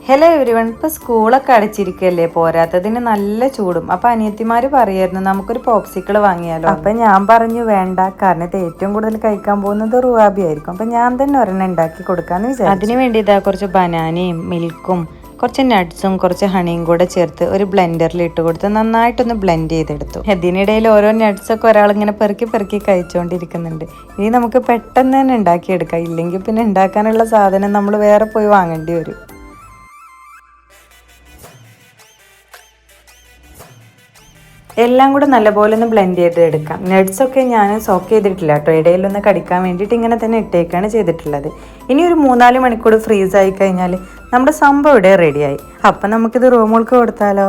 Hello everyone, ഇപ്പോൾ സ്കൂളൊക്കെ അടച്ചിരിക്കല്ലേ, പോരാത്തതിന് നല്ല ചൂടും. അപ്പം അനിയത്തിമാർ പറയായിരുന്നു നമുക്കൊരു പോപ്സിക്കിൾ വാങ്ങിയാലോ. അപ്പം ഞാൻ പറഞ്ഞു വേണ്ട, കാരണം ഇത് ഏറ്റവും കൂടുതൽ കഴിക്കാൻ പോകുന്നത് റുവാബി ആയിരിക്കും. അപ്പം ഞാൻ തന്നെ ഒരെണ്ണം ഉണ്ടാക്കി കൊടുക്കാമെന്ന് വിചാരിച്ചു. അതിന് വേണ്ടി ഇതാ കുറച്ച് ബനാനയും മിൽക്കും കുറച്ച് നട്ട്സും കുറച്ച് ഹണിയും കൂടെ ചേർത്ത് ഒരു ബ്ലെൻഡറിൽ ഇട്ട് കൊടുത്ത് നന്നായിട്ടൊന്ന് ബ്ലെൻഡ് ചെയ്തെടുത്തു. ഇതിനിടയിൽ ഓരോ നട്ട്സൊക്കെ ഒരാളിങ്ങനെ പെറുക്കി പെറുക്കി കഴിച്ചുകൊണ്ടിരിക്കുന്നുണ്ട്. ഇനി നമുക്ക് പെട്ടെന്ന് തന്നെ ഉണ്ടാക്കിയെടുക്കാം, ഇല്ലെങ്കിൽ പിന്നെ ഉണ്ടാക്കാനുള്ള സാധനം നമ്മൾ വേറെ പോയി വാങ്ങേണ്ടി വരും. എല്ലാം കൂടെ നല്ലപോലെ ഒന്ന് ബ്ലെൻഡ് ചെയ്ത് എടുക്കാം. നട്ട്സൊക്കെ ഞാൻ സോക്ക് ചെയ്തിട്ടില്ല കേട്ടോ, ഇടയിലൊന്ന് കടിക്കാൻ വേണ്ടിയിട്ട് ഇങ്ങനെ തന്നെ ഇട്ടേക്കാണ് ചെയ്തിട്ടുള്ളത്. ഇനി ഒരു 3-4 മണിക്കൂർ ഫ്രീസ് ആയി കഴിഞ്ഞാൽ നമ്മുടെ സംഭവം ഇവിടെ റെഡിയായി. അപ്പം നമുക്കിത് റൂമുകൾക്ക് കൊടുത്താലോ.